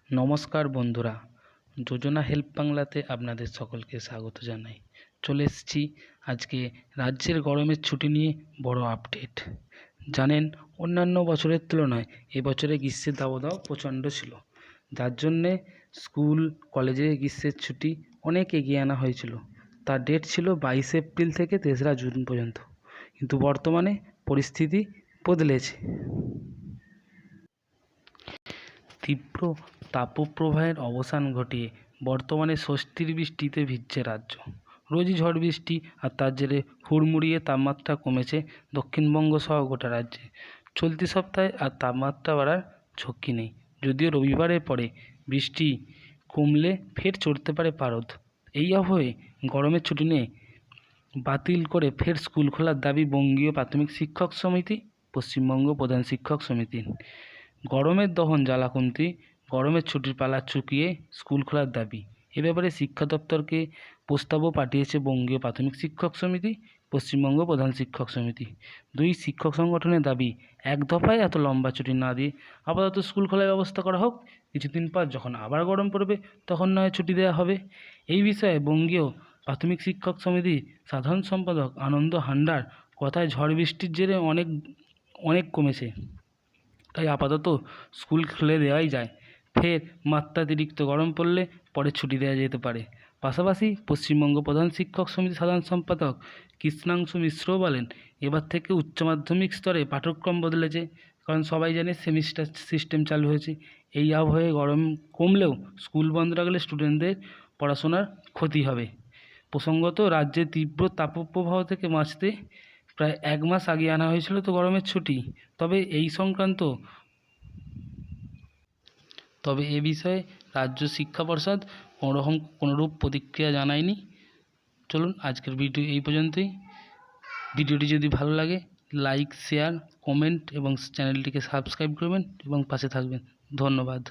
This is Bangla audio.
নমস্কার বন্ধুরা, যোজনা হেল্প বাংলাতে আপনাদের সকলকে স্বাগত জানাই। চলে এসেছি আজকে রাজ্যের গরমের ছুটি নিয়ে বড় আপডেট। জানেন, অন্যান্য বছরের তুলনায় এবছরে গ্রীষ্মের দাবদাহ প্রচণ্ড ছিল, যার জন্যে স্কুল কলেজে গ্রীষ্মের ছুটি অনেক এগিয়ে আনা হয়েছিল। তার ডেট ছিল 22 এপ্রিল থেকে 3রা জুন পর্যন্ত, কিন্তু বর্তমানে পরিস্থিতি বদলেছে। তীব্র তাপপ্রবাহের অবসান ঘটিয়ে বর্তমানে স্বস্তির বৃষ্টিতে ভিজছে রাজ্য। রোজই ঝড় বৃষ্টি আর তার জেরে হুড়মুড়িয়ে তাপমাত্রা কমেছে দক্ষিণবঙ্গ সহ গোটা রাজ্যে। চলতি সপ্তাহে আর তাপমাত্রা বাড়ার ঝক্কি নেই, যদিও রবিবারের পরে বৃষ্টি কমলে ফের চড়তে পারে পারদ। এই আবহে গরমের ছুটি নিয়ে বাতিল করে ফের স্কুল খোলার দাবি বঙ্গীয় প্রাথমিক শিক্ষক সমিতি, পশ্চিমবঙ্গ প্রধান শিক্ষক সমিতির। গরমের দহন জ্বালা কমতে গরমের ছুটির পালা চুকিয়ে স্কুল খোলার দাবি। এ ব্যাপারে শিক্ষা দপ্তরকে প্রস্তাবও পাঠিয়েছে বঙ্গীয় প্রাথমিক শিক্ষক সমিতি, পশ্চিমবঙ্গ প্রধান শিক্ষক সমিতি। দুই শিক্ষক সংগঠনের দাবি, এক দফায় এত লম্বা ছুটি না দিয়ে আপাতত স্কুল খোলার ব্যবস্থা করা হোক। কিছুদিন পর যখন আবার গরম পড়বে তখন নয় ছুটি দেওয়া হবে। এই বিষয়ে বঙ্গীয় প্রাথমিক শিক্ষক সমিতির সাধারণ সম্পাদক আনন্দ হান্ডার কথায়, ঝড় বৃষ্টির জেরে অনেক কমেছে, তাই আপাতত স্কুল খুলে দেওয়াই যায়। ফের মাত্রাতিরিক্ত গরম পড়লে পরে ছুটি দেওয়া যেতে পারে। পাশাপাশি পশ্চিমবঙ্গ প্রধান শিক্ষক সমিতির সাধারণ সম্পাদক কৃষ্ণাংশু মিশ্রও বলেন, এবার থেকে উচ্চ মাধ্যমিক স্তরে পাঠ্যক্রম বদলেছে, কারণ সবাই জানে সেমিস্টার সিস্টেম চালু হয়েছে। এই আবহাওয়ায় গরম কমলেও স্কুল বন্ধ রাখলে স্টুডেন্টদের পড়াশোনার ক্ষতি হবে। প্রসঙ্গত, রাজ্যে তীব্র তাপপ্রবাহ থেকে বাঁচতে প্রায় 1 মাস আগে আনা হয়েছিল তো গরমের ছুটি। তবে এ বিষয়ে রাজ্য শিক্ষা পর্ষদ কোনোরূপ প্রতিক্রিয়া জানায়নি। চলুন আজকের ভিডিও এই পর্যন্তই। ভিডিওটি যদি ভালো লাগে লাইক, শেয়ার, কমেন্ট এবং চ্যানেলটিকে সাবস্ক্রাইব করবেন এবং পাশে থাকবেন। ধন্যবাদ।